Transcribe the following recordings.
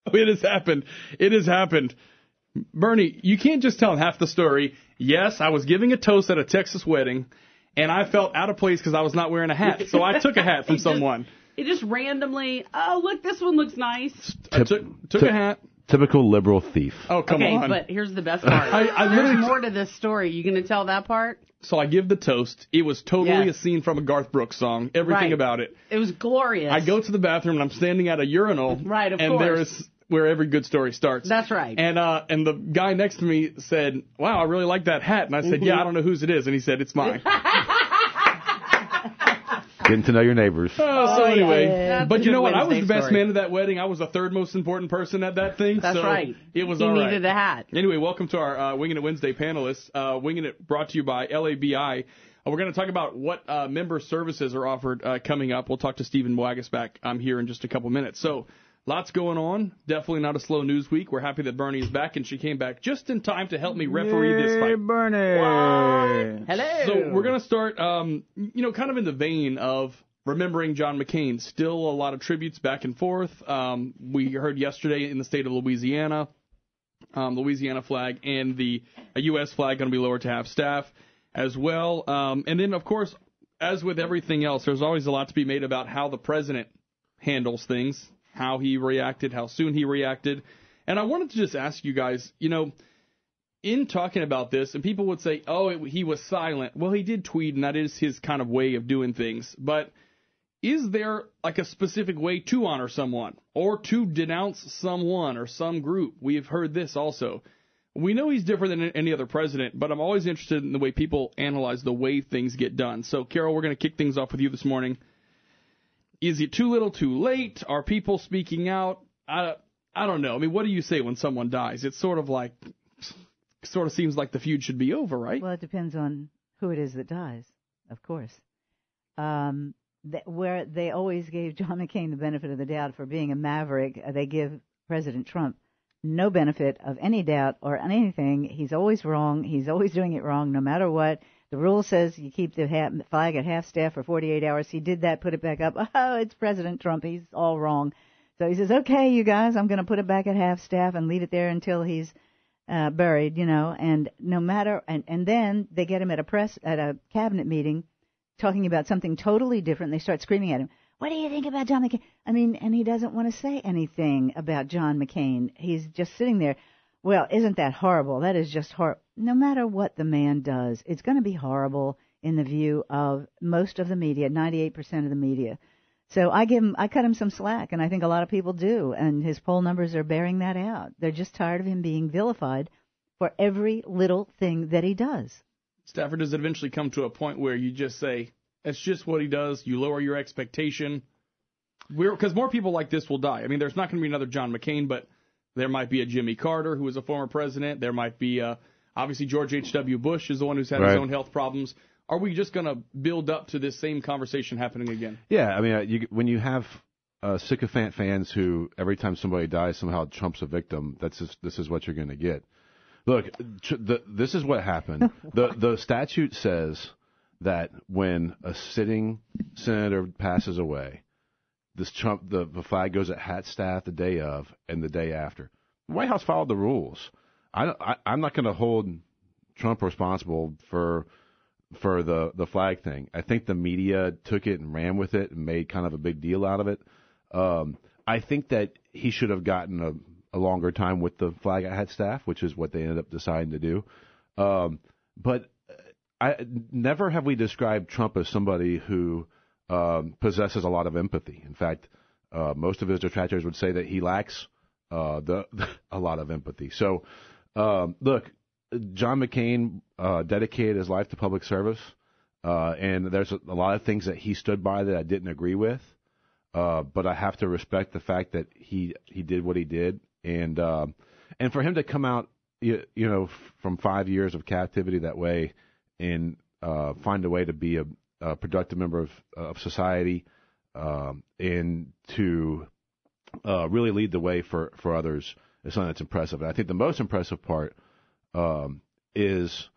It has happened. It has happened. Bernie, you can't just tell half the story. Yes, I was giving a toast at a Texas wedding, and I felt out of place because I was not wearing a hat. So I took a hat from someone. He just randomly, oh, look, this one looks nice. I took a hat. Typical liberal thief. Oh, come on. Okay, but here's the best part. There's more to this story. You going to tell that part? So I give the toast. It was totally a scene from a Garth Brooks song. Everything about it. It was glorious. I go to the bathroom, and I'm standing at a urinal. Right, of course. And there's where every good story starts. That's right. And the guy next to me said, wow, I really like that hat. And I said, yeah, I don't know whose it is. And he said, it's mine. Getting to know your neighbors. So anyway, yeah. But you know what? I was Wednesday the best story. man at that wedding. I was the third most important person at that thing. That's so right. It was he all right. needed a hat. Anyway, welcome to our Wingin' It Wednesday panelists. Wingin' It brought to you by LABI. We're going to talk about what member services are offered coming up. We'll talk to Stephen Wagasback here in just a couple minutes. So lots going on. Definitely not a slow news week. We're happy that Bernie is back, and she came back just in time to help me referee this fight. Bernie! What? Hello! So we're going to start, kind of in the vein of remembering John McCain. Still a lot of tributes back and forth. We heard yesterday in the state of Louisiana, Louisiana flag and the U.S. flag going to be lowered to half staff as well. And then, of course, as with everything else, there's always a lot to be made about how the president handles things, how he reacted, how soon he reacted. And I wanted to just ask you guys, in talking about this, and people would say, he was silent. Well, he did tweet, and that is his kind of way of doing things. But is there like a specific way to honor someone or to denounce someone or some group? We have heard this also. We know he's different than any other president, but I'm always interested in the way people analyze the way things get done. So, Carol, we're going to kick things off with you this morning. Is it too little, too late? Are people speaking out? I don't know. I mean, what do you say when someone dies? It's sort of seems like the feud should be over, right? Well, it depends on who it is that dies, of course. Where they always gave John McCain the benefit of the doubt for being a maverick, they give President Trump no benefit of any doubt or anything. He's always wrong. He's always doing it wrong, no matter what. The rule says you keep the flag at half staff for 48 hours. He did that, put it back up. Oh, it's President Trump. He's all wrong. So he says, okay, you guys, I'm going to put it back at half staff and leave it there until he's buried, and no matter, and then they get him at a cabinet meeting talking about something totally different. They start screaming at him. What do you think about John McCain? I mean, and he doesn't want to say anything about John McCain. He's just sitting there. Well, isn't that horrible? That is just horrible. No matter what the man does, it's going to be horrible in the view of most of the media, 98% of the media. So I cut him some slack, and I think a lot of people do, and his poll numbers are bearing that out. They're just tired of him being vilified for every little thing that he does. Stafford, does it eventually come to a point where you just say, it's just what he does, you lower your expectation? Because more people like this will die. I mean, there's not going to be another John McCain, but there might be a Jimmy Carter, who was a former president. There might be, obviously, George H.W. Bush is the one who's had his own health problems. Are we just going to build up to this same conversation happening again? Yeah, I mean, when you have sycophant fans who every time somebody dies somehow Trump's a victim, this is what you're going to get. Look, this is what happened. The statute says that when a sitting senator passes away, the flag goes at hat staff the day of and the day after. The White House followed the rules. I'm not going to hold Trump responsible for the flag thing. I think the media took it and ran with it and made kind of a big deal out of it. I think that he should have gotten a longer time with the flag at hat staff, which is what they ended up deciding to do. But never have we described Trump as somebody who possesses a lot of empathy. In fact, most of his detractors would say that he lacks a lot of empathy. So, look, John McCain dedicated his life to public service, and there's a lot of things that he stood by that I didn't agree with. But I have to respect the fact that he did what he did, and for him to come out, from 5 years of captivity that way, and find a way to be a productive member of society, and to really lead the way for others is something that's impressive. And I think the most impressive part is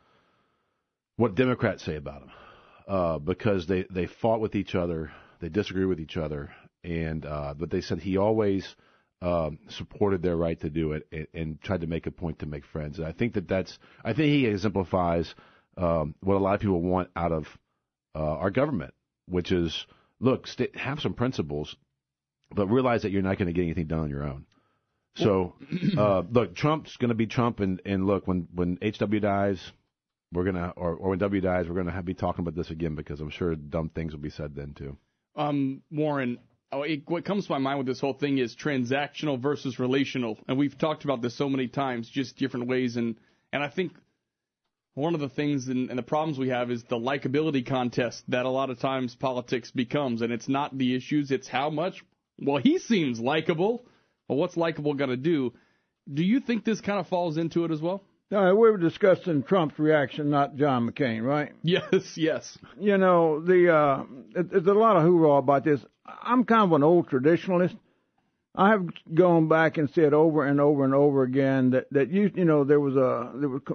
what Democrats say about him, because they fought with each other, they disagree with each other, and but they said he always supported their right to do it and tried to make a point to make friends. And I think I think he exemplifies what a lot of people want out of our government, which is, look, have some principles, but realize that you're not going to get anything done on your own. So, look, Trump's going to be Trump, and look, when HW dies, we're gonna, or when W dies, we're gonna be talking about this again, because I'm sure dumb things will be said then too. Warren, what comes to my mind with this whole thing is transactional versus relational, and we've talked about this so many times, just different ways, and I think one of the things and the problems we have is the likability contest that a lot of times politics becomes, and it's not the issues, it's how much, well, he seems likable. Well, what's likable going to do? Do you think this kind of falls into it as well? We were discussing Trump's reaction, not John McCain, right? Yes. You know, there's a lot of hoorah about this. I'm kind of an old traditionalist. I have gone back and said over and over and over again that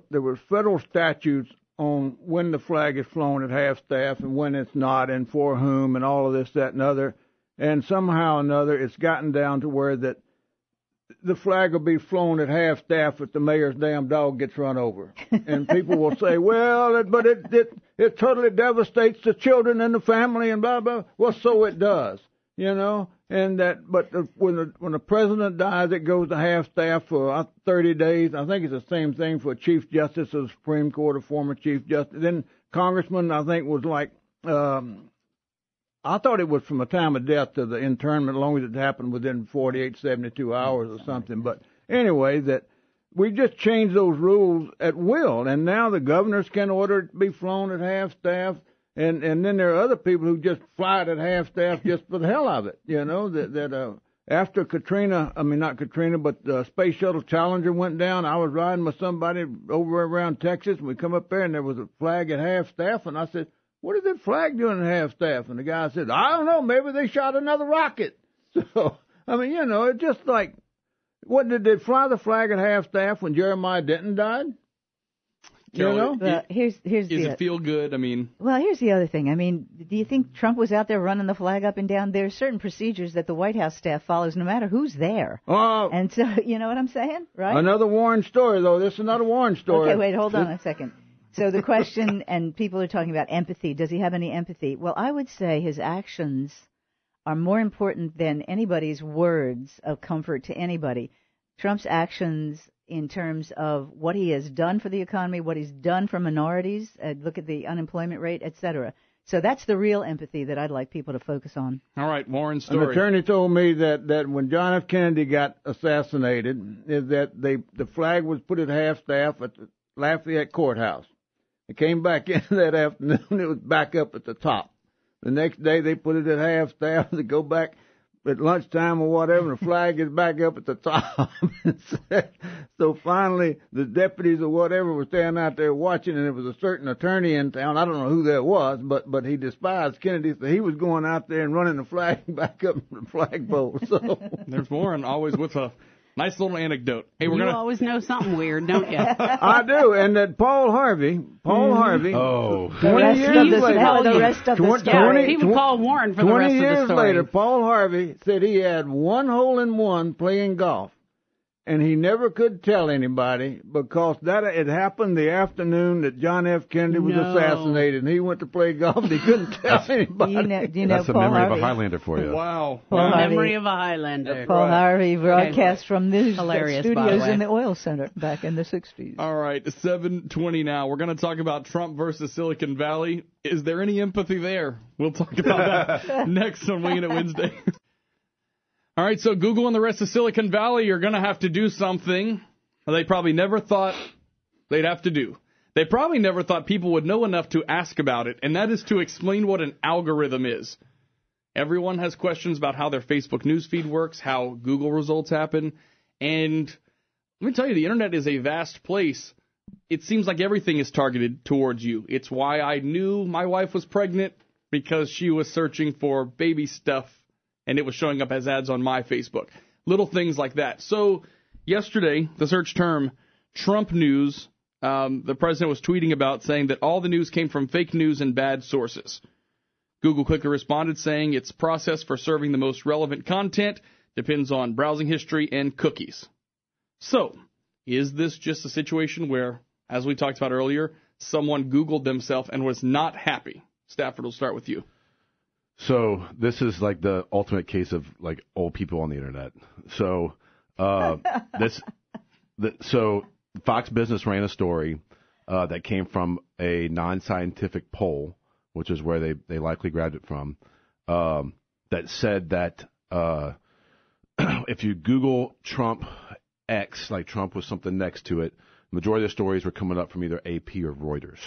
there were federal statutes on when the flag is flown at half-staff and when it's not, and for whom, and all of this, that, and other. And somehow or another, it's gotten down to where that the flag will be flown at half-staff if the mayor's damn dog gets run over. And people will say, well, but it totally devastates the children and the family and blah, blah. Well, so it does, you know. And when the president dies, it goes to half-staff for 30 days. I think it's the same thing for a Chief Justice of the Supreme Court, a former Chief Justice. Then Congressman, I think, was like, I thought it was from the time of death to the internment, as long as it happened within 48, 72 hours or something. But anyway, that we just changed those rules at will, and now the governors can order it to be flown at half-staff, and then there are other people who just fly it at half-staff just for the hell of it, you know, that after Katrina, I mean, not Katrina, but the Space Shuttle Challenger went down, I was riding with somebody over around Texas, and we come up there, and there was a flag at half-staff, and I said, what is that flag doing at half-staff? And the guy said, I don't know, maybe they shot another rocket. So, I mean, you know, it's just like, what, did they fly the flag at half-staff when Jeremiah Denton died? You know? Well, here's Does it feel good? I mean... Well, here's the other thing. I mean, do you think Trump was out there running the flag up and down? There are certain procedures that the White House staff follows no matter who's there. And so, you know what I'm saying, right? Another Warren story, though. This is another Warren story. Okay, wait, hold on a second. So the question, and people are talking about empathy. Does he have any empathy? Well, I would say his actions are more important than anybody's words of comfort to anybody. Trump's actions in terms of what he has done for the economy, what he's done for minorities, look at the unemployment rate, et cetera. So that's the real empathy that I'd like people to focus on. All right, Warren's story. An attorney told me that when John F. Kennedy got assassinated, is that the flag was put at half-staff at the Lafayette Courthouse. It came back in that afternoon. It was back up at the top. The next day they put it at half-staff. They go back at lunchtime or whatever, and the flag is back up at the top. So finally, the deputies or whatever were standing out there watching, and there was a certain attorney in town. I don't know who that was, but he despised Kennedy, so he was going out there and running the flag back up the flagpole. So there's Warren, always with a nice little anecdote. Hey, you always know something weird, don't you? I do. And that Paul Harvey. Oh. 20 years later. The rest of the story. He would call Warren for the rest of the story. 20 years later, Paul Harvey said he had one hole-in-one playing golf. And he never could tell anybody because it happened the afternoon that John F. Kennedy was assassinated, and he went to play golf and he couldn't tell anybody. Do you know That's Paul a memory Harvey? of a Highlander for you. Wow. Memory of a Highlander. Paul Harvey broadcast from the Hilarious, studios in the oil center back in the 60s. All right, 7:20 now. We're going to talk about Trump versus Silicon Valley. Is there any empathy there? We'll talk about that next on Wingin' It Wednesday. All right, so Google and the rest of Silicon Valley are going to have to do something they probably never thought they'd have to do. They probably never thought people would know enough to ask about it, and that is to explain what an algorithm is. Everyone has questions about how their Facebook newsfeed works, how Google results happen, and let me tell you, the internet is a vast place. It seems like everything is targeted towards you. It's why I knew my wife was pregnant, because she was searching for baby stuff, and it was showing up as ads on my Facebook. Little things like that. So yesterday, the search term Trump news, the president was tweeting about saying that all the news came from fake news and bad sources. Google quickly responded saying its process for serving the most relevant content depends on browsing history and cookies. So, is this just a situation where, as we talked about earlier, someone Googled themselves and was not happy? Stafford, we'll start with you. So this is like the ultimate case of like old people on the internet. So so Fox Business ran a story that came from a non-scientific poll, which is where they likely grabbed it from, that said that if you Google Trump X, like Trump with something next to it, the majority of the stories were coming up from either AP or Reuters.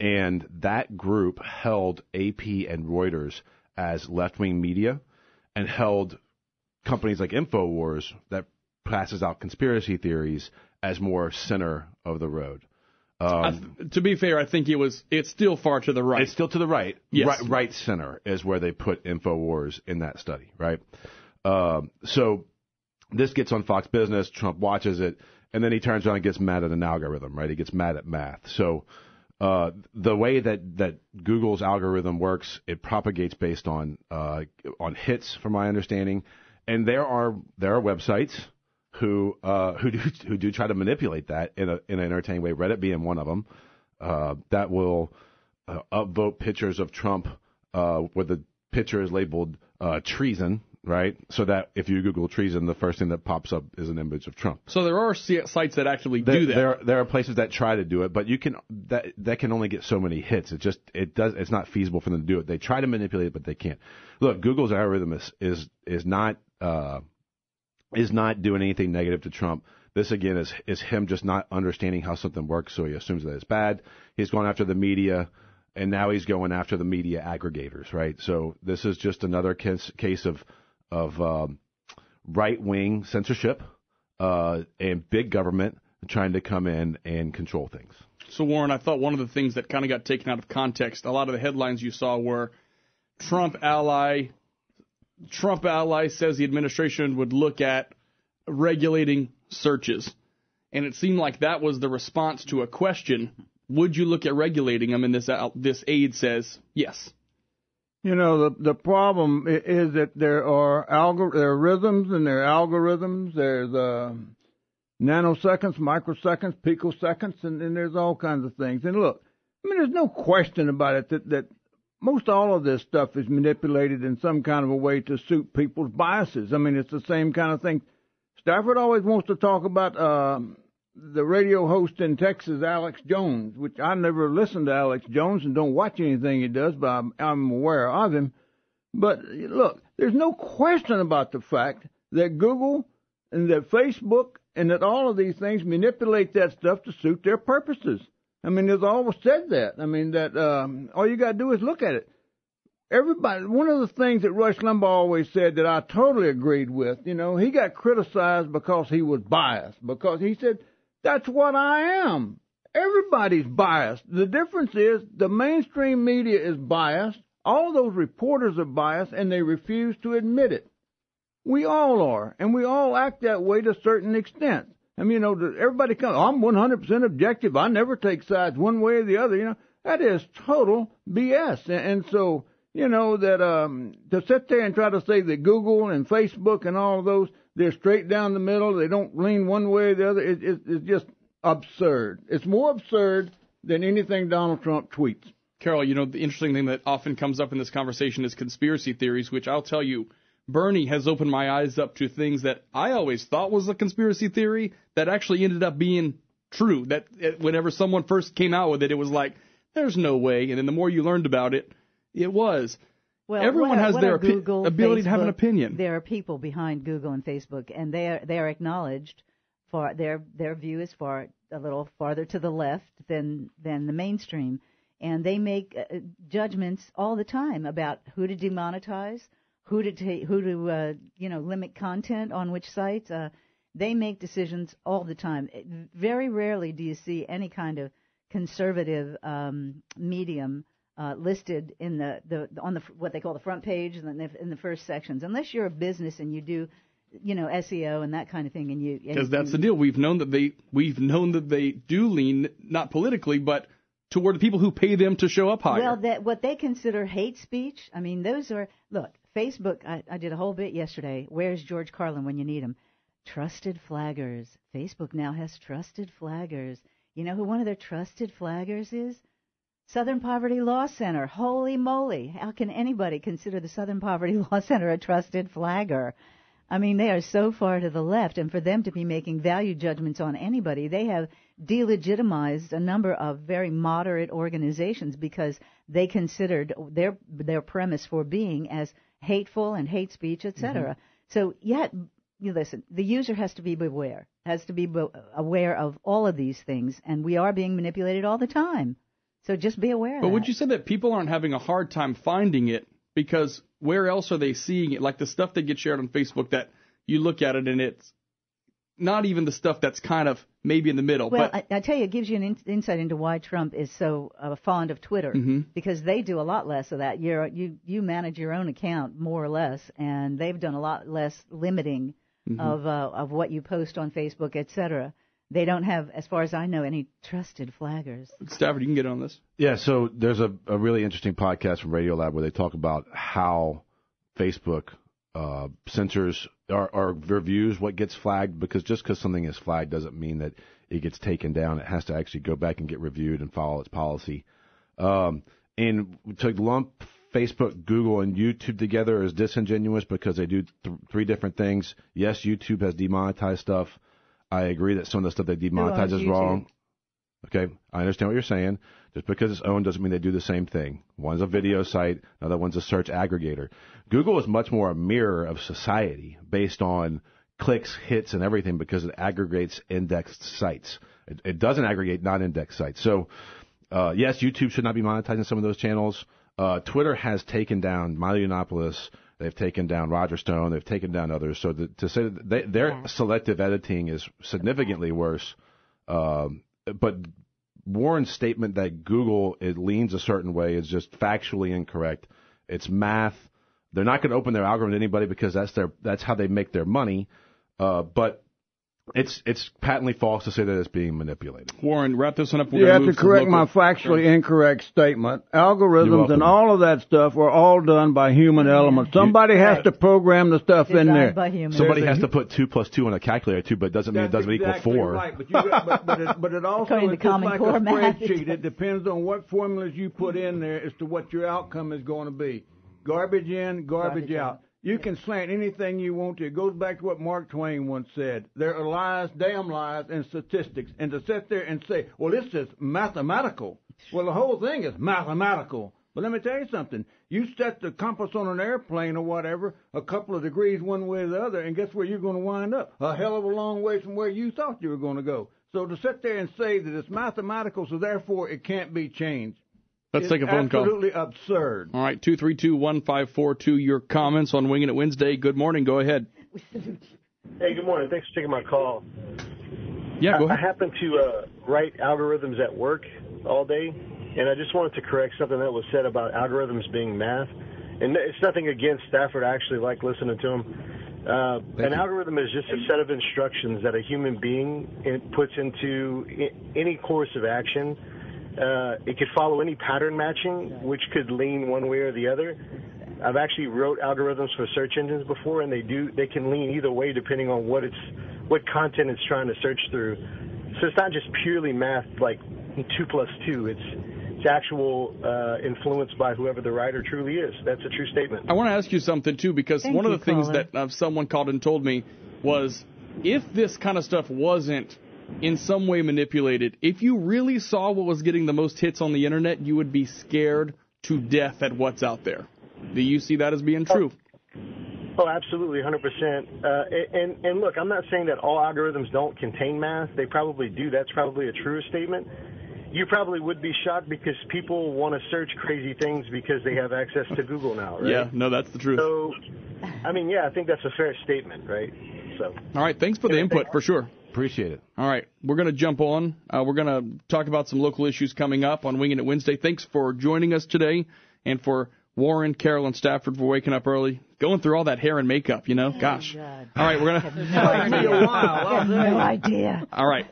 And that group held AP and Reuters as left-wing media and held companies like InfoWars that passes out conspiracy theories as more center of the road. To be fair, I think it's still far to the right. It's still to the right. Yes. Right center is where they put InfoWars in that study, right? So this gets on Fox Business, Trump watches it, and then he turns around and gets mad at an algorithm, right? He gets mad at math. So the way that Google's algorithm works, it propagates based on hits, from my understanding, and there are websites who do try to manipulate that in an entertaining way. Reddit being one of them, that will upvote pictures of Trump where the picture is labeled treason. Right, so that if you Google treason, the first thing that pops up is an image of Trump. So there are sites that actually do that. There are places that try to do it, but you can that can only get so many hits. It's not feasible for them to do it. They try to manipulate it, but they can't. Look, Google's algorithm is not doing anything negative to Trump. This again is him just not understanding how something works, so he assumes that it's bad. He's going after the media. And now he's going after the media aggregators, right? So this is just another case of right-wing censorship and big government trying to come in and control things. So, Warren, I thought one of the things that kind of got taken out of context, a lot of the headlines you saw were Trump ally says the administration would look at regulating searches. And it seemed like that was the response to a question. Would you look at regulating them? And this aide says yes. You know, the problem is that there are rhythms and there are algorithms. There's nanoseconds, microseconds, picoseconds, and there's all kinds of things. And look, I mean, there's no question about it that most all of this stuff is manipulated in some kind of a way to suit people's biases. I mean, it's the same kind of thing. Stafford always wants to talk about the radio host in Texas, Alex Jones, which I never listened to Alex Jones and don't watch anything he does, but I'm aware of him. But look, there's no question about the fact that Google and that Facebook and that all of these things manipulate that stuff to suit their purposes. I mean, there's always said that. I mean, that all you got to do is look at it. Everybody, one of the things that Rush Limbaugh always said that I totally agreed with, you know, he got criticized because he was biased, because he said, that's what I am. Everybody's biased. The difference is the mainstream media is biased. All those reporters are biased, and they refuse to admit it. We all are, and we all act that way to a certain extent. I mean, you know, everybody comes, I'm 100% objective. I never take sides one way or the other. You know, that is total BS. And so, you know, that to sit there and try to say that Google and Facebook and all of those, they're straight down the middle. They don't lean one way or the other. It's just absurd. It's more absurd than anything Donald Trump tweets. Carol, you know, the interesting thing that often comes up in this conversation is conspiracy theories, which I'll tell you, Bernie has opened my eyes up to things that I always thought was a conspiracy theory that actually ended up being true. That whenever someone first came out with it, it was like, there's no way. And then the more you learned about it, it was. Well, everyone has their Google, ability Facebook, to have an opinion. There are people behind Google and Facebook, and they are acknowledged for their view is a little farther to the left than the mainstream, and they make judgments all the time about who to demonetize, who to limit content on which sites. They make decisions all the time. Very rarely do you see any kind of conservative medium listed in on the what they call the front page and in the first sections, unless you're a business and you do, you know, SEO and that kind of thing. And because that's the deal. We've known that they do lean not politically, but toward the people who pay them to show up higher. Well, what they consider hate speech. I mean, those are Facebook, I did a whole bit yesterday. Where's George Carlin when you need him? Trusted flaggers. Facebook now has trusted flaggers. You know who one of their trusted flaggers is? Southern Poverty Law Center. Holy moly. How can anybody consider the Southern Poverty Law Center a trusted flagger? I mean, they are so far to the left, and for them to be making value judgments on anybody, they have delegitimized a number of very moderate organizations because they considered their premise for being as hateful and hate speech, etc. Mm-hmm. So, yet, you listen, the user has to be aware of all of these things, and we are being manipulated all the time. So just be aware of that. But would you say that people aren't having a hard time finding it because where else are they seeing it? Like the stuff that gets shared on Facebook that you look at it and it's not even the stuff that's kind of maybe in the middle. Well, but I tell you, it gives you an insight into why Trump is so fond of Twitter, because they do a lot less of that. You manage your own account more or less, and they've done a lot less limiting of what you post on Facebook, etc. They don't have, as far as I know, any trusted flaggers. Stafford, you can get on this. Yeah, so there's a really interesting podcast from Radiolab where they talk about how Facebook censors or reviews what gets flagged, because just because something is flagged doesn't mean that it gets taken down. It has to actually go back and get reviewed and follow its policy. And to lump Facebook, Google, and YouTube together is disingenuous because they do three different things. Yes, YouTube has demonetized stuff. I agree that some of the stuff they demonetize is wrong. Okay, I understand what you're saying. Just because it's owned doesn't mean they do the same thing. One's a video site, another one's a search aggregator. Google is much more a mirror of society based on clicks, hits, and everything because it aggregates indexed sites. It doesn't aggregate non-indexed sites. So, yes, YouTube should not be monetizing some of those channels. Twitter has taken down Milo Yiannopoulos. They've taken down Roger Stone. They've taken down others. So to say that their selective editing is significantly worse. But Warren's statement that Google leans a certain way is just factually incorrect. It's math. They're not going to open their algorithm to anybody because that's how they make their money. But it's patently false to say that it's being manipulated. Warren, wrap this one up. You have to correct my factually incorrect statement. Algorithms and all of that stuff were all done by human elements. Somebody has to program the stuff in there. Somebody has to put 2 + 2 on a calculator too, but it doesn't mean it doesn't equal 4. Right. But it also is just like a spreadsheet. It depends on what formulas you put in there as to what your outcome is going to be. Garbage in, garbage out. You can slant anything you want to. It goes back to what Mark Twain once said. There are lies, damn lies, and statistics. And to sit there and say, well, this is mathematical. Well, the whole thing is mathematical. But let me tell you something. You set the compass on an airplane or whatever a couple of degrees one way or the other, and guess where you're going to wind up? A hell of a long way from where you thought you were going to go. So to sit there and say that it's mathematical, so therefore it can't be changed. Let's take a phone call. Absolutely absurd. All right, 232-1542. Your comments on Wingin' It Wednesday. Good morning. Go ahead. Hey, good morning. Thanks for taking my call. Yeah, go ahead. I happen to write algorithms at work all day, and I just wanted to correct something that was said about algorithms being math. And it's nothing against Stafford. I actually like listening to him. An algorithm is just a set of instructions that a human being puts into any course of action. It could follow any pattern matching, which could lean one way or the other. I've actually wrote algorithms for search engines before, and they can lean either way depending on what content it's trying to search through. So it's not just purely math like 2 + 2. It's actual influence by whoever the writer truly is. That's a true statement. I want to ask you something too, because one of the things that someone called and told me was, if this kind of stuff wasn't in some way manipulated, if you really saw what was getting the most hits on the internet, you would be scared to death at what's out there. Do you see that as being true? Oh, absolutely, 100%. And look, I'm not saying that all algorithms don't contain math. They probably do. That's probably a true statement. You probably would be shocked because people want to search crazy things because they have access to Google now, right? Yeah, no, that's the truth. So, I mean, yeah, I think that's a fair statement, right? So. All right, thanks for the input, for sure. Appreciate it. All right, we're going to jump on. We're going to talk about some local issues coming up on Wingin' It Wednesday. Thanks for joining us today, and for Warren, Carol, and Stafford for waking up early, going through all that hair and makeup, you know. Gosh. God. All right, we're going to... I have no idea. All right.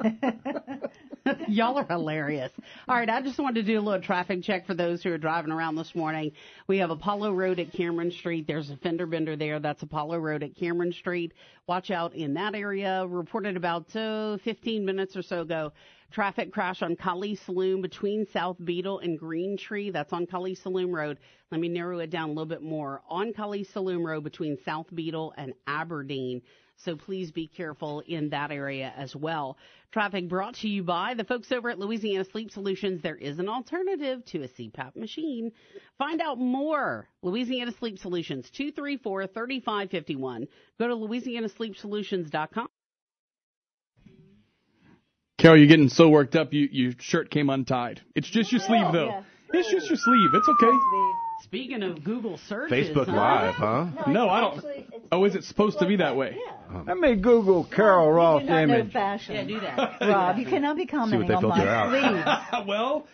Y'all are hilarious. All right, I just wanted to do a little traffic check for those who are driving around this morning. We have Apollo Road at Cameron Street. There's a fender bender there. That's Apollo Road at Cameron Street. Watch out in that area. Reported about 15 minutes or so ago. Traffic crash on Kali Saloon between South Beetle and Green Tree. That's on Kali Saloon Road. Let me narrow it down a little bit more. On Kali Saloon Road between South Beetle and Aberdeen. So please be careful in that area as well. Traffic brought to you by the folks over at Louisiana Sleep Solutions. There is an alternative to a CPAP machine. Find out more. Louisiana Sleep Solutions, 234-3551. Go to louisianasleepsolutions.com. Carol, you're getting so worked up, your shirt came untied. It's just your sleeve, though. Yeah. It's just your sleeve. It's okay. Speaking of Google searches. Facebook Live, huh? No, I don't. Oh, is it supposed to be that way? Yeah. Let me Google Carol Ross You do not know image. fashion. Yeah, do that. Rob, you cannot be commenting on filter my out. sleeves. Well,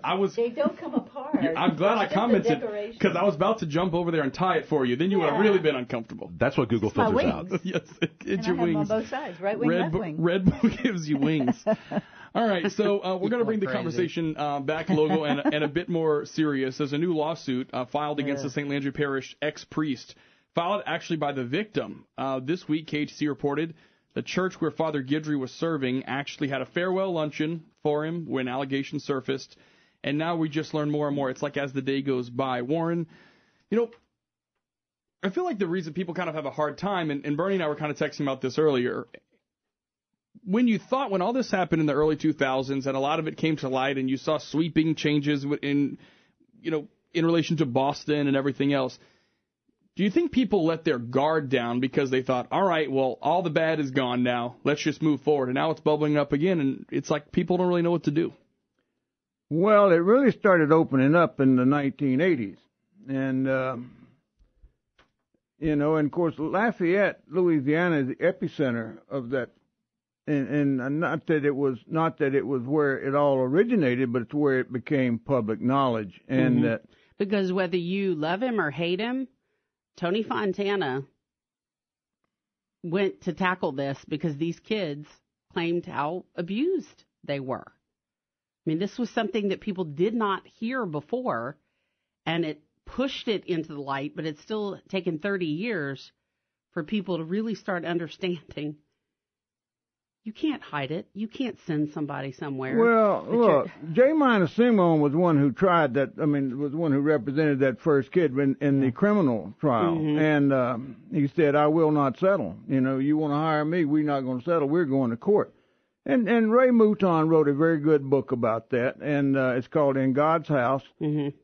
I was. They don't come apart. I'm glad I It's just a commented decoration. because I was about to jump over there and tie it for you. Then you would have Yeah. really been uncomfortable. That's what Google my filters wings. out. Yes, And it's I your have them on wings. both sides, right wing, left wing. Red Bull gives you wings. All right, so we're going to bring the Crazy. conversation back, Logo, and a bit more serious. There's a new lawsuit filed against the St. Landry Parish ex-priest, filed actually by the victim. This week, KHC reported the church where Father Guidry was serving actually had a farewell luncheon for him when allegations surfaced, and now we just learn more and more. It's like as the day goes by. Warren, I feel like the reason people kind of have a hard time, and Bernie and I were kind of texting about this earlier, when all this happened in the early 2000s and a lot of it came to light and you saw sweeping changes in relation to Boston and everything else, do you think people let their guard down because they thought, all right, well, all the bad is gone now, let's just move forward, and now it's bubbling up again, and it's like people don't really know what to do? Well, it really started opening up in the 1980s. And, and of course, Lafayette, Louisiana is the epicenter of that. And not that it was where it all originated, but it's where it became public knowledge. And that Because whether you love him or hate him, Tony Fontana went to tackle this because these kids claimed how abused they were. I mean, this was something that people did not hear before, and it pushed it into the light, but it's still taken 30 years for people to really start understanding. You can't hide it. You can't send somebody somewhere. Well, look, J. Minor Simone was one who tried that. I mean, was one who represented that first kid in the criminal trial, and he said, "I will not settle. You want to hire me? We're not going to settle. We're going to court." And Ray Mouton wrote a very good book about that, and it's called In God's House.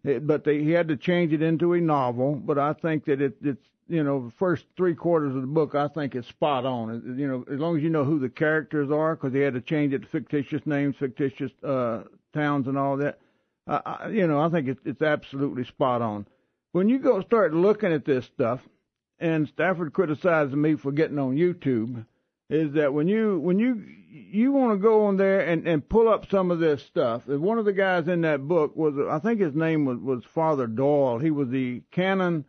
But he had to change it into a novel. But I think that it's the first 3/4 of the book, I think it's spot on. As long as you know who the characters are, because he had to change it to fictitious names, fictitious towns, and all that. I think it's absolutely spot on. When you go start looking at this stuff, and Stafford criticized me for getting on YouTube, is that when you want to go on there and pull up some of this stuff. One of the guys in that book I think his name was Father Doyle. He was the canon,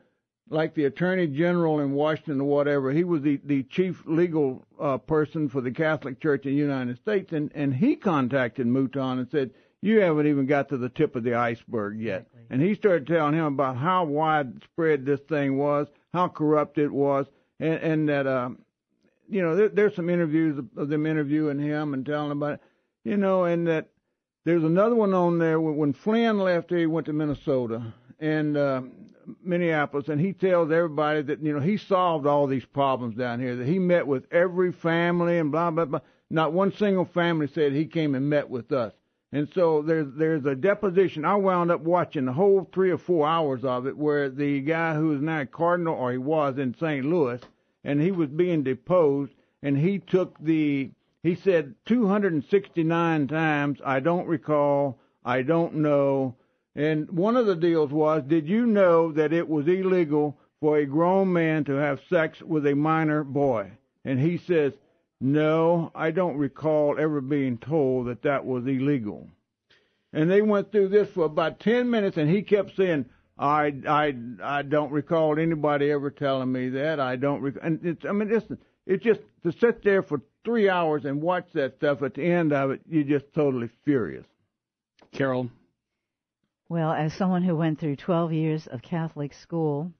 like the Attorney General in Washington or whatever. He was the chief legal person for the Catholic Church in the United States, and he contacted Mouton and said, "You haven't even got to the tip of the iceberg yet." Exactly. And he started telling him about how widespread this thing was, how corrupt it was, and that there's some interviews of them interviewing him and telling him about it, and that there's another one on there when Flynn left here, he went to Minnesota and Minneapolis, and he tells everybody that he solved all these problems down here, that he met with every family and blah blah blah. Not one single family said he came and met with us. And so there's a deposition. I wound up watching the whole 3 or 4 hours of it, where the guy who is now a cardinal, or he was in St. Louis, and he was being deposed, and he said 269 times, "I don't recall, I don't know." And one of the deals was, did you know that it was illegal for a grown man to have sex with a minor boy? And he says, "No, I don't recall ever being told that was illegal." And they went through this for about 10 minutes, and he kept saying, I don't recall anybody ever telling me that. I don't. Listen, it's just to sit there for 3 hours and watch that stuff. At the end of it, you're just totally furious. Carol. Well, as someone who went through 12 years of Catholic school,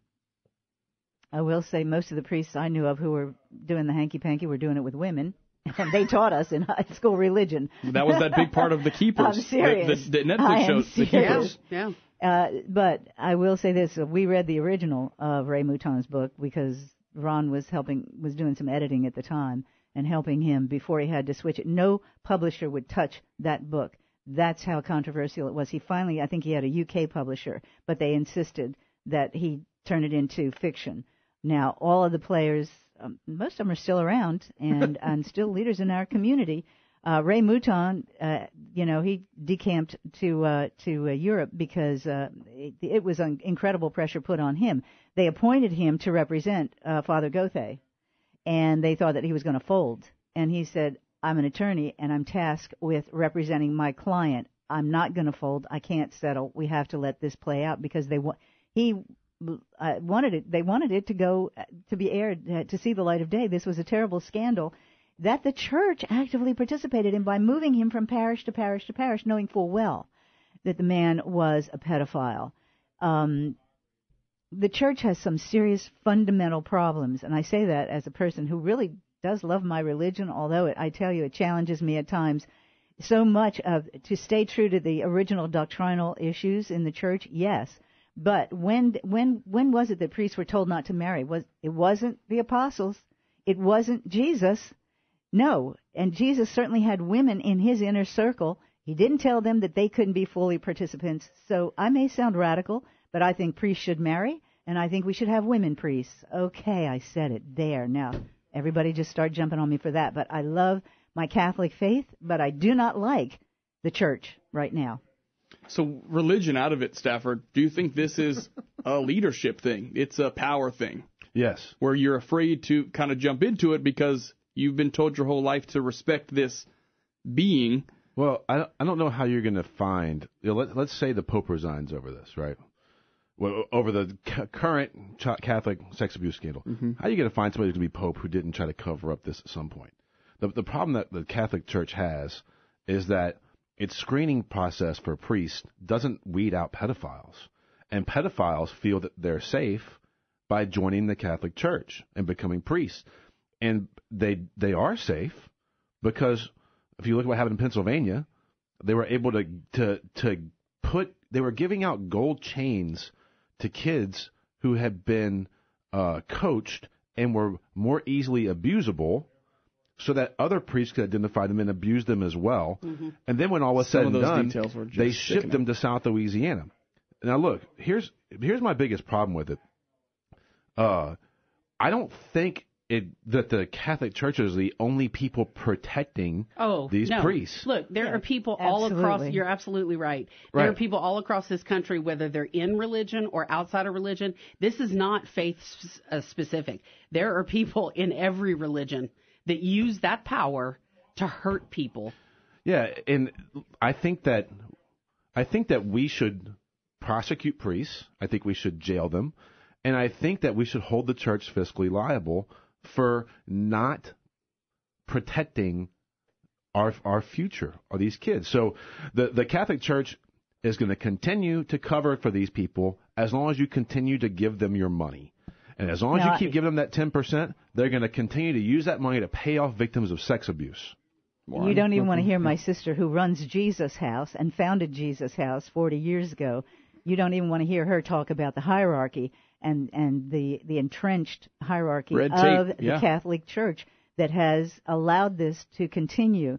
I will say most of the priests I knew of who were doing the hanky-panky were doing it with women. And they taught us in high school religion. That was that big part of The Keepers. I'm serious. The Netflix show, The Keepers. Yeah. But I will say this. We read the original of Ray Mouton's book because Ron was doing some editing at the time and helping him before he had to switch it. No publisher would touch that book. That's how controversial it was. He finally, I think he had a UK publisher, but they insisted that he turn it into fiction. Now, all of the players, most of them are still around and still leaders in our community. Ray Mouton, he decamped to Europe because it was incredible pressure put on him. They appointed him to represent Father Gothay, and they thought that he was going to fold. And he said, I'm an attorney, and I'm tasked with representing my client. I'm not going to fold. I can't settle. We have to let this play out because they wanted it to go to be aired to see the light of day. This was a terrible scandal that the church actively participated in by moving him from parish to parish to parish, knowing full well that the man was a pedophile. The church has some serious fundamental problems, and I say that as a person who really does love my religion, although I tell you it challenges me at times so much to stay true to the original doctrinal issues in the church, yes. But when was it that priests were told not to marry? It wasn't the apostles. It wasn't Jesus. No. And Jesus certainly had women in his inner circle. He didn't tell them that they couldn't be fully participants. So I may sound radical, but I think priests should marry, and I think we should have women priests. Okay, I said it there. Now, everybody just start jumping on me for that. But I love my Catholic faith, but I do not like the church right now. So religion out of it, Stafford, do you think this is a leadership thing? It's a power thing? Yes. Where you're afraid to kind of jump into it because you've been told your whole life to respect this being. Well, I don't know how you're going to find, let's say the Pope resigns over this, right? Well, over the current Catholic sex abuse scandal. Mm-hmm. How are you going to find somebody who's going to be Pope who didn't try to cover up this at some point? The problem that the Catholic Church has is that its screening process for priests doesn't weed out pedophiles. And pedophiles feel that they're safe by joining the Catholic Church and becoming priests. And they are safe because if you look at what happened in Pennsylvania, they were able to they were giving out gold chains to kids who had been coached and were more easily abusable so that other priests could identify them and abuse them as well. Mm-hmm. And then when all was said and done, they shipped them to South Louisiana. Now, look, here's my biggest problem with it. I don't think that the Catholic Church is the only people protecting these priests. Look, there are people all across. You're absolutely right. There are people all across this country, whether they're in religion or outside of religion. This is not faith specific. There are people in every religion that use that power to hurt people. Yeah, and I think that we should prosecute priests. I think we should jail them. And I think that we should hold the church fiscally liable for not protecting our future, or these kids. So the Catholic Church is going to continue to cover for these people as long as you continue to give them your money. And as long as you keep giving them that 10%, they're going to continue to use that money to pay off victims of sex abuse. You don't even want to hear my sister who runs Jesus House and founded Jesus House 40 years ago. You don't even want to hear her talk about the hierarchy and the entrenched hierarchy of the Catholic Church that has allowed this to continue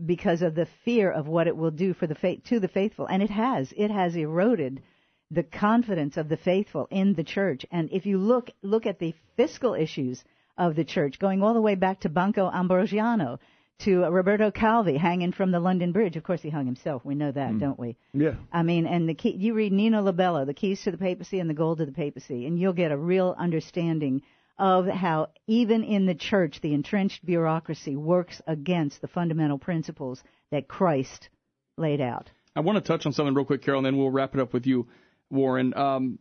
because of the fear of what it will do for to the faithful. And it has eroded the confidence of the faithful in the church. And if you look at the fiscal issues of the church, going all the way back to Banco Ambrosiano, to Roberto Calvi hanging from the London Bridge. Of course, he hung himself. We know that, don't we? Yeah. I mean, and you read Nino Labello, The Keys to the Papacy and the Gold of the Papacy, and you'll get a real understanding of how even in the church, the entrenched bureaucracy works against the fundamental principles that Christ laid out. I want to touch on something real quick, Carol, and then we'll wrap it up with you. Warren.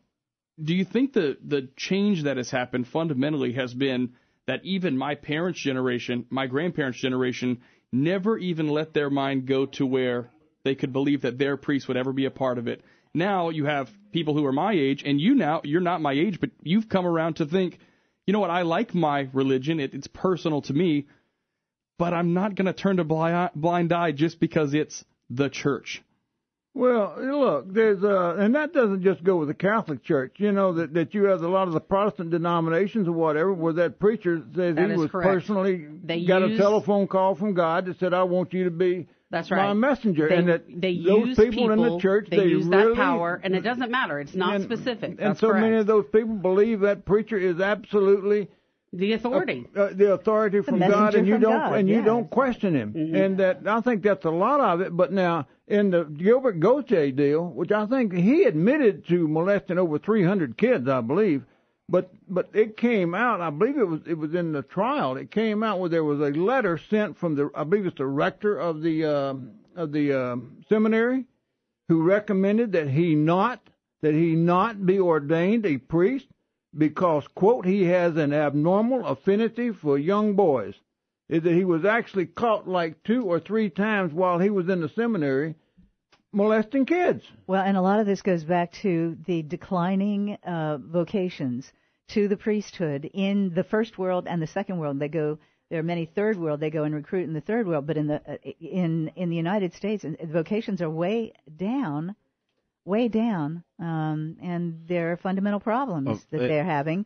Do you think the change that has happened fundamentally has been that even my parents' generation, my grandparents' generation, never even let their mind go to where they could believe that their priest would ever be a part of it? Now you have people who are my age, and you're not my age, but you've come around to think, you know what, I like my religion, it's personal to me, but I'm not going to turn a blind eye just because it's the church. Well, look, there's and that doesn't just go with the Catholic Church. You know that you have a lot of the Protestant denominations or whatever, where that preacher says he was correct. Personally got a telephone call from God that said, "I want you to be my messenger," and that those people in the church they use that power, and it doesn't matter. It's not specific. And so many of those people believe that preacher is absolutely the authority, the authority from God, and you don't question him. Mm-hmm. And that I think that's a lot of it. But now in the Gilbert Gauthier deal, which I think he admitted to molesting over 300 kids, I believe, but it came out. I believe it was in the trial. It came out where there was a letter sent from I believe it's the rector of the seminary, who recommended that he not be ordained a priest, because, quote, he has an abnormal affinity for young boys. Is that he was actually caught like 2 or 3 times while he was in the seminary molesting kids. Well, and a lot of this goes back to the declining vocations to the priesthood in the first world and the second world. There are many third world. They go and recruit in the third world, but in the United States, vocations are way down, and there are fundamental problems that they're having,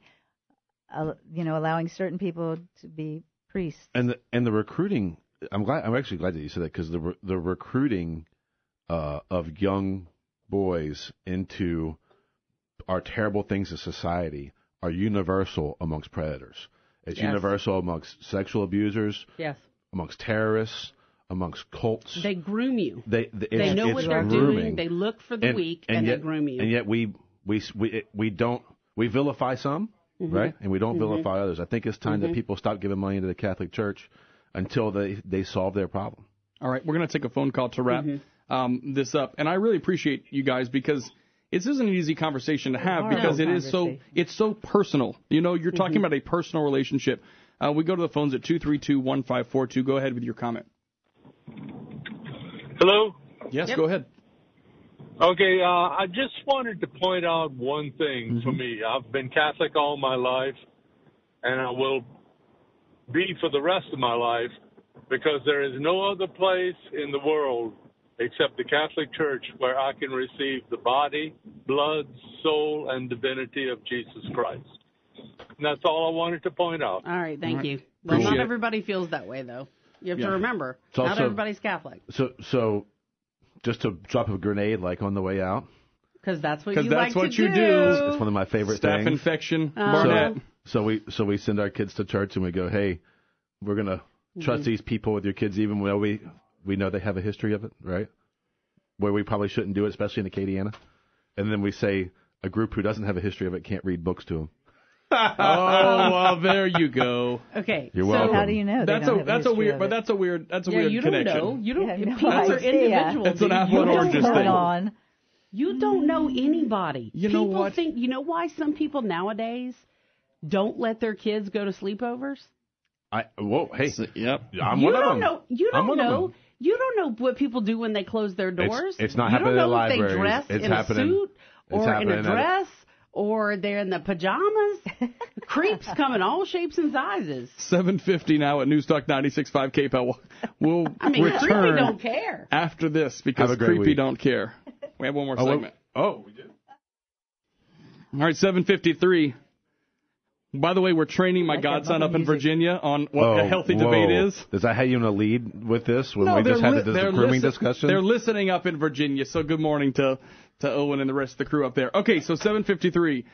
allowing certain people to be priests. And the recruiting, I'm actually glad that you said that, because the recruiting of young boys into our terrible things in society are universal amongst predators. It's universal amongst sexual abusers, amongst terrorists, amongst cults. They groom you. They know what they're doing. They look for the weak, and they groom you. And yet we vilify some, right? And we don't vilify others. I think it's time that people stop giving money to the Catholic Church until they solve their problem. All right, we're going to take a phone call to wrap this up, and I really appreciate you guys, because this isn't an easy conversation to have, because it's so personal. You're talking about a personal relationship. We go to the phones at 232-1542. Go ahead with your comment. Hello? Yes, go ahead. Okay, I just wanted to point out one thing for me. I've been Catholic all my life, and I will be for the rest of my life, because there is no other place in the world except the Catholic Church where I can receive the body, blood, soul, and divinity of Jesus Christ. And that's all I wanted to point out. All right, thank you. Well, not everybody feels that way, though. You have to remember, not everybody's Catholic. So, just to drop a grenade, like on the way out. Because that's what you like to do. It's one of my favorite things. Staph infection, Barnett. So we send our kids to church and we go, hey, we're gonna trust these people with your kids, even though we know they have a history of it, right? Where we probably shouldn't do it, especially in Acadiana. And then we say a group who doesn't have a history of it can't read books to them. Oh, well, there you go. Okay. You're welcome. So how do you know? That's a weird you connection. Don't know. You don't. No People are individuals. It's an apple and oranges thing. You don't know anybody. You know what? You know why some people nowadays don't let their kids go to sleepovers? Hey, yep. I'm one of them. You don't know. You don't know what people do when they close their doors. It's not happening in the libraries. You don't know if they dress in a suit or in a dress. Or they're in the pajamas. Creeps come in all shapes and sizes. 7:50 now at Newstalk 96.5 KPEL. We'll return creepy don't care after this, because creepy don't care. We have one more segment. We did. All right, 7:53. By the way, we're training my godson up in Virginia on what a healthy debate is. Is that how you want to lead with this? When we just had the grooming discussion? They're listening up in Virginia, so good morning to Owen and the rest of the crew up there. Okay, so 7:53.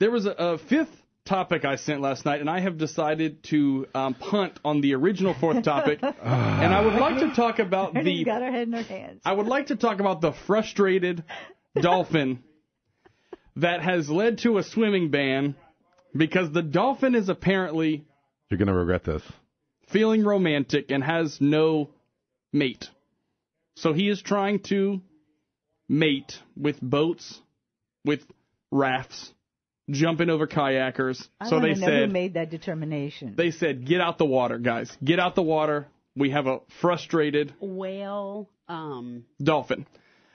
There was a fifth topic I sent last night, and I have decided to punt on the original fourth topic. And I would like to talk about got our head in our hands. I would like to talk about the frustrated dolphin that has led to a swimming ban, because the dolphin is apparently... You're going to regret this. ...feeling romantic and has no mate. So he is trying to mate with boats with rafts, jumping over kayakers. I So want they to know said who made that determination. they said, get out the water, guys. Get out the water. We have a frustrated Whale, dolphin.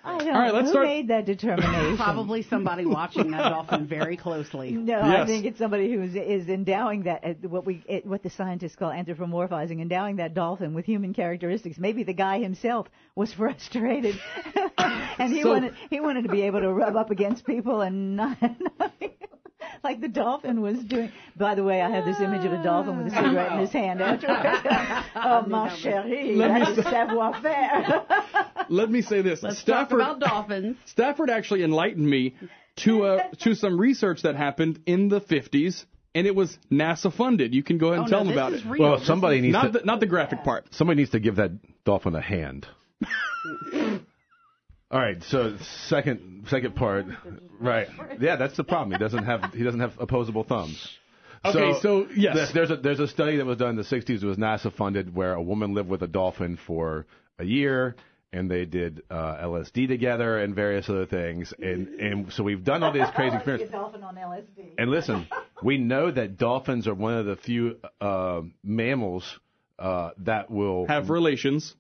I don't All right, know let's who start- made that determination. probably somebody watching that dolphin very closely. No, Yes. I think it's somebody who is endowing that what the scientists call anthropomorphizing, endowing that dolphin with human characteristics. Maybe the guy himself was frustrated, and he wanted to be able to rub up against people and not. Like the dolphin was doing. By the way, I have this image of a dolphin with a cigarette in his hand afterwards. Oh, ma chérie, that is savoir-faire. Let me say this. Let's talk about dolphins. Stafford actually enlightened me to some research that happened in the 50s, and it was NASA funded. You can go ahead and tell them about it. Real. Well, somebody needs to Not the graphic part. somebody needs to give that dolphin a hand. All right, so second part, right? Yeah, that's the problem. He doesn't have opposable thumbs. Okay, so yes. there's a study that was done in the 60s. It was NASA funded, where a woman lived with a dolphin for a year, and they did LSD together and various other things, and so we've done all these crazy experiments. Dolphin on LSD. And listen, we know that dolphins are one of the few mammals that will Have relations.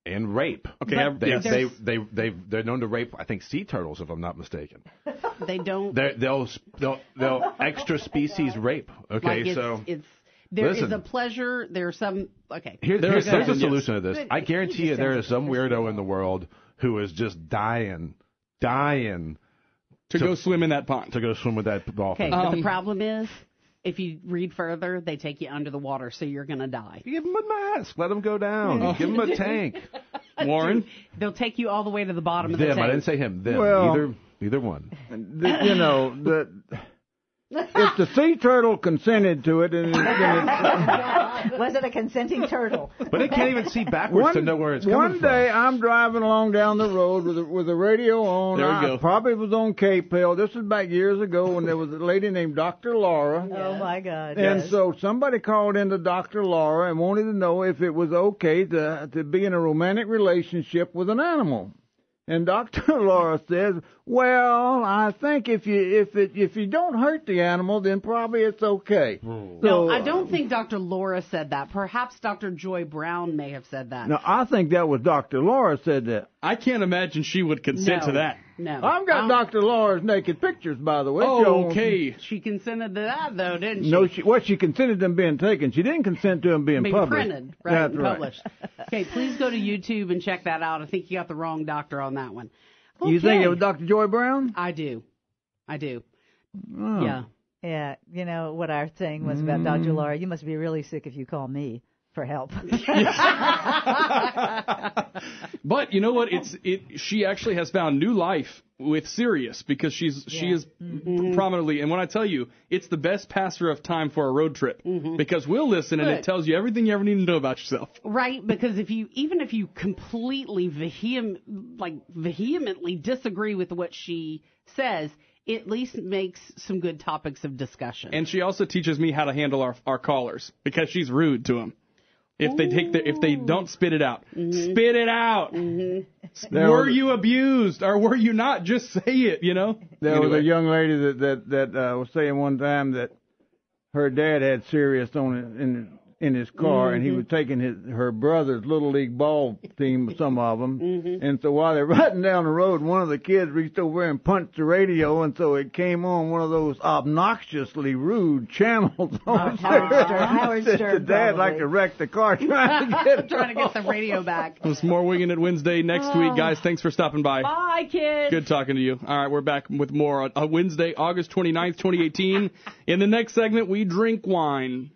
and rape. Okay, They're known to rape, I think, sea turtles, if I'm not mistaken. They don't. They'll extra species rape. Okay, like so there is listen. a pleasure. There's some. Okay. There's There's a yes. solution to this. I guarantee you there is some weirdo in the world who is just dying To go swim in that pond. to go swim with that dolphin. Okay, but the problem is, if you read further, they take you under the water, so you're going to die. Give him a mask. Let him go down. Give him a tank. Warren? They'll take you all the way to the bottom of the Them. tank. I didn't say him. Them. Well- Either one. If the sea turtle consented to it, and Was it a consenting turtle? But it can't even see backwards to know where it's coming one day I'm driving along down the road with the radio on. There we I go. probably was on KPEL. This was back years ago when there was a lady named Dr. Laura. Oh my God! And yes. so somebody called into Dr. Laura and wanted to know if it was okay to be in a romantic relationship with an animal. And Dr. Laura says, "Well, I think if you don't hurt the animal, then probably it's okay." No, I don't think Dr. Laura said that. Perhaps Dr. Joy Brown may have said that. Now, I think that was Dr. Laura said that. I can't imagine she would consent to that. No. I've got Dr. Laura's naked pictures, by the way. Oh, okay. She consented to that, though, didn't she? No, she consented to them being taken. She didn't consent to them being published. Printed, right, That's and right. published. Okay, please go to YouTube and check that out. I think you got the wrong doctor on that one. You think Okay. it was Dr. Joy Brown? I do. Oh. Yeah. Yeah, you know what our saying was about Dr. Laura. You must be really sick if you call me for help. But you know what? She actually has found new life with Sirius because she is prominently, and when I tell you, it's the best passer of time for a road trip because we'll listen and it tells you everything you ever need to know about yourself. Right, because if you completely vehemently disagree with what she says, it at least makes some good topics of discussion. And she also teaches me how to handle our callers because she's rude to them. If they don't spit it out, spit it out. Were you abused or were you not? Just say it. You know. There was a young lady that was saying one time that her dad had Sirius on in his car, and he was taking her brother's little league ball team, some of them, and so while they're riding down the road, one of the kids reached over and punched the radio, and so it came on one of those obnoxiously rude channels. Howard Stern, the dad probably. like to wreck the car trying to get the radio back. There's more Wingin' It Wednesday next week, guys. Thanks for stopping by. Bye, kids. Good talking to you. All right, we're back with more on Wednesday, August 29th, 2018. In the next segment, we drink wine.